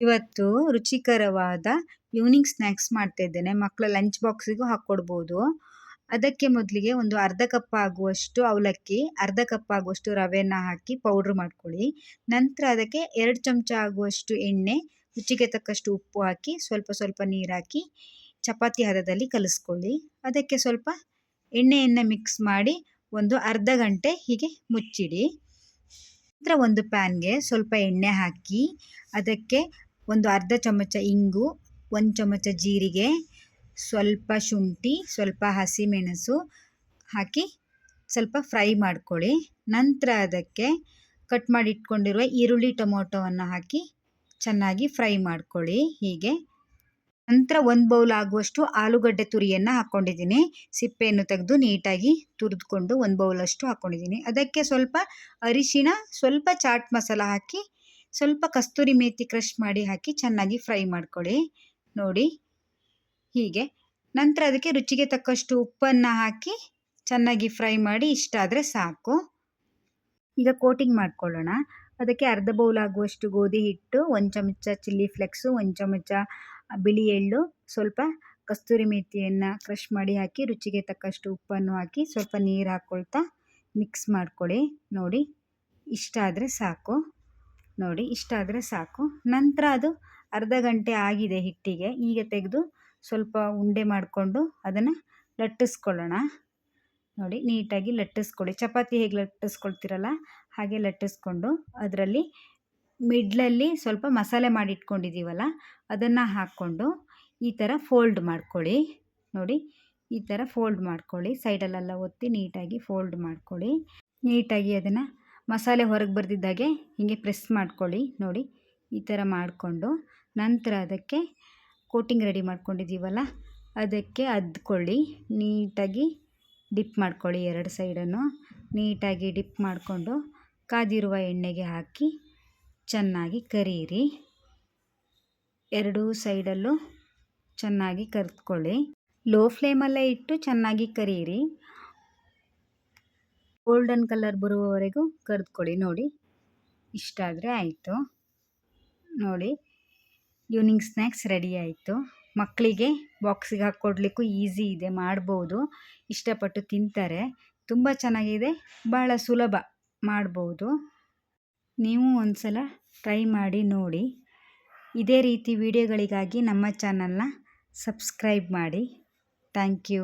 ಇವತ್ತು ರುಚಿಕರವಾದ evening snacks ಮಾಡ್ತಾ ಇದ್ದೇನೆ. ಮಕ್ಕಳ ಲಂಚ್ ಬಾಕ್ಸಿಗೂ ಹಾಕ್ಕೊಡ್ಬೋದು. ಅದಕ್ಕೆ ಮೊದಲಿಗೆ ಒಂದು ಅರ್ಧ ಕಪ್ ಆಗುವಷ್ಟು ಅವಲಕ್ಕಿ, ಅರ್ಧ ಕಪ್ ಆಗುವಷ್ಟು ರವೆನ ಹಾಕಿ ಪೌಡ್ರ್ ಮಾಡ್ಕೊಳ್ಳಿ. ನಂತರ ಅದಕ್ಕೆ 2 ಚಮಚ ಆಗುವಷ್ಟು ಎಣ್ಣೆ, ರುಚಿಗೆ ತಕ್ಕಷ್ಟು ಉಪ್ಪು ಹಾಕಿ ಸ್ವಲ್ಪ ಸ್ವಲ್ಪ ನೀರು ಹಾಕಿ ಚಪಾತಿ ಹದದಲ್ಲಿ ಕಲಿಸ್ಕೊಳ್ಳಿ. ಅದಕ್ಕೆ ಸ್ವಲ್ಪ ಎಣ್ಣೆಯನ್ನು ಮಿಕ್ಸ್ ಮಾಡಿ ಒಂದು ಅರ್ಧ ಗಂಟೆ ಹೀಗೆ ಮುಚ್ಚಿಡಿ. ನಂತರ ಒಂದು ಪ್ಯಾನ್ಗೆ ಸ್ವಲ್ಪ ಎಣ್ಣೆ ಹಾಕಿ ಅದಕ್ಕೆ ಒಂದು ಅರ್ಧ ಚಮಚ ಇಂಗು, 1 ಚಮಚ ಜೀರಿಗೆ, ಸ್ವಲ್ಪ ಶುಂಠಿ, ಸ್ವಲ್ಪ ಹಸಿಮೆಣಸು ಹಾಕಿ ಸ್ವಲ್ಪ ಫ್ರೈ ಮಾಡ್ಕೊಳ್ಳಿ. ನಂತರ ಅದಕ್ಕೆ ಕಟ್ ಮಾಡಿ ಇಟ್ಕೊಂಡಿರುವ ಈರುಳ್ಳಿ ಟೊಮೊಟೊವನ್ನು ಹಾಕಿ ಚೆನ್ನಾಗಿ ಫ್ರೈ ಮಾಡ್ಕೊಳ್ಳಿ. ಹೀಗೆ ನಂತರ 1 ಬೌಲ್ ಆಗುವಷ್ಟು ಆಲೂಗಡ್ಡೆ ತುರಿಯನ್ನು ಹಾಕ್ಕೊಂಡಿದ್ದೀನಿ. ಸಿಪ್ಪೆಯನ್ನು ತೆಗೆದು ನೀಟಾಗಿ ತುರಿದುಕೊಂಡು 1 ಬೌಲಷ್ಟು ಹಾಕ್ಕೊಂಡಿದ್ದೀನಿ. ಅದಕ್ಕೆ ಸ್ವಲ್ಪ ಅರಿಶಿಣ, ಸ್ವಲ್ಪ ಚಾಟ್ ಮಸಾಲ ಹಾಕಿ ಸ್ವಲ್ಪ ಕಸ್ತೂರಿ ಮೇಥಿ ಕ್ರಷ್ ಮಾಡಿ ಹಾಕಿ ಚೆನ್ನಾಗಿ ಫ್ರೈ ಮಾಡ್ಕೊಳ್ಳಿ. ನೋಡಿ ಹೀಗೆ. ನಂತರ ಅದಕ್ಕೆ ರುಚಿಗೆ ತಕ್ಕಷ್ಟು ಉಪ್ಪನ್ನು ಹಾಕಿ ಚೆನ್ನಾಗಿ ಫ್ರೈ ಮಾಡಿ ಇಷ್ಟ ಆದರೆ ಸಾಕು. ಈಗ ಕೋಟಿಂಗ್ ಮಾಡ್ಕೊಳ್ಳೋಣ. ಅದಕ್ಕೆ ಅರ್ಧ ಬೌಲ್ ಆಗುವಷ್ಟು ಗೋಧಿ ಹಿಟ್ಟು, 1 ಚಮಚ ಚಿಲ್ಲಿ ಫ್ಲೆಕ್ಸು, 1 ಚಮಚ ಬಿಳಿ ಎಳ್ಳು, ಸ್ವಲ್ಪ ಕಸ್ತೂರಿ ಮೇಥಿಯನ್ನು ಕ್ರಷ್ ಮಾಡಿ ಹಾಕಿ ರುಚಿಗೆ ತಕ್ಕಷ್ಟು ಉಪ್ಪನ್ನು ಹಾಕಿ ಸ್ವಲ್ಪ ನೀರು ಹಾಕ್ಕೊಳ್ತಾ ಮಿಕ್ಸ್ ಮಾಡ್ಕೊಳ್ಳಿ. ನೋಡಿ ಇಷ್ಟ ಆದರೆ ಸಾಕು. ನೋಡಿ ಇಷ್ಟ ಆದರೆ ಸಾಕು. ನಂತರ ಅದು ಅರ್ಧ ಗಂಟೆ ಆಗಿದೆ ಹಿಟ್ಟಿಗೆ. ಈಗ ತೆಗೆದು ಸ್ವಲ್ಪ ಉಂಡೆ ಮಾಡಿಕೊಂಡು ಅದನ್ನು ಲಟ್ಟಿಸ್ಕೊಳ್ಳೋಣ. ನೋಡಿ ನೀಟಾಗಿ ಲಟ್ಟಿಸ್ಕೊಳ್ಳಿ. ಚಪಾತಿ ಹೇಗೆ ಲಟ್ಟಿಸ್ಕೊಳ್ತೀರಲ್ಲ ಹಾಗೆ ಲಟ್ಟಿಸ್ಕೊಂಡು ಅದರಲ್ಲಿ ಮಿಡ್ಲಲ್ಲಿ ಸ್ವಲ್ಪ ಮಸಾಲೆ ಮಾಡಿ ಇಟ್ಕೊಂಡಿದ್ದೀವಲ್ಲ ಅದನ್ನು ಹಾಕ್ಕೊಂಡು ಈ ಥರ ಫೋಲ್ಡ್ ಮಾಡ್ಕೊಳ್ಳಿ. ನೋಡಿ ಈ ಥರ ಫೋಲ್ಡ್ ಮಾಡ್ಕೊಳ್ಳಿ. ಸೈಡಲ್ಲೆಲ್ಲ ಒತ್ತಿ ನೀಟಾಗಿ ಫೋಲ್ಡ್ ಮಾಡ್ಕೊಳ್ಳಿ. ನೀಟಾಗಿ ಅದನ್ನು ಮಸಾಲೆ ಹೊರಗೆ ಬರ್ದಿದ್ದಾಗೆ ಹೀಗೆ ಪ್ರೆಸ್ ಮಾಡ್ಕೊಳ್ಳಿ. ನೋಡಿ ಈ ಥರ ಮಾಡಿಕೊಂಡು ನಂತರ ಅದಕ್ಕೆ ಕೋಟಿಂಗ್ ರೆಡಿ ಮಾಡ್ಕೊಂಡಿದ್ದೀವಲ್ಲ ಅದಕ್ಕೆ ಅದ್ಕೊಳ್ಳಿ. ನೀಟಾಗಿ ಡಿಪ್ ಮಾಡ್ಕೊಳ್ಳಿ. 2 ಸೈಡನ್ನು ನೀಟಾಗಿ ಡಿಪ್ ಮಾಡಿಕೊಂಡು ಕಾದಿರುವ ಎಣ್ಣೆಗೆ ಹಾಕಿ ಚೆನ್ನಾಗಿ ಕರಿಯಿರಿ. 2 ಸೈಡಲ್ಲೂ ಚೆನ್ನಾಗಿ ಕರಿದುಕೊಳ್ಳಿ. ಲೋ ಫ್ಲೇಮಲ್ಲೇ ಇಟ್ಟು ಚೆನ್ನಾಗಿ ಕರಿಯಿರಿ. ಗೋಲ್ಡನ್ ಕಲರ್ ಬರುವವರೆಗೂ ಕರಿದುಕೊಳ್ಳಿ. ನೋಡಿ ಇಷ್ಟ ಆದರೆ ಆಯಿತು. ನೋಡಿ ಈವ್ನಿಂಗ್ ಸ್ನ್ಯಾಕ್ಸ್ ರೆಡಿ ಆಯಿತು. ಮಕ್ಕಳಿಗೆ ಬಾಕ್ಸಿಗೆ ಹಾಕ್ಕೊಡ್ಲಿಕ್ಕೂ ಈಸಿ ಇದೆ, ಮಾಡ್ಬೋದು. ಇಷ್ಟಪಟ್ಟು ತಿಂತಾರೆ. ತುಂಬ ಚೆನ್ನಾಗಿದೆ, ಭಾಳ ಸುಲಭ, ಮಾಡ್ಬೋದು. ನೀವು ಒಂದು ಸಲ ಟ್ರೈ ಮಾಡಿ ನೋಡಿ. ಇದೇ ರೀತಿ ವಿಡಿಯೋಗಳಿಗಾಗಿ ನಮ್ಮ ಚಾನಲ್ನ ಸಬ್ಸ್ಕ್ರೈಬ್ ಮಾಡಿ. Thank you.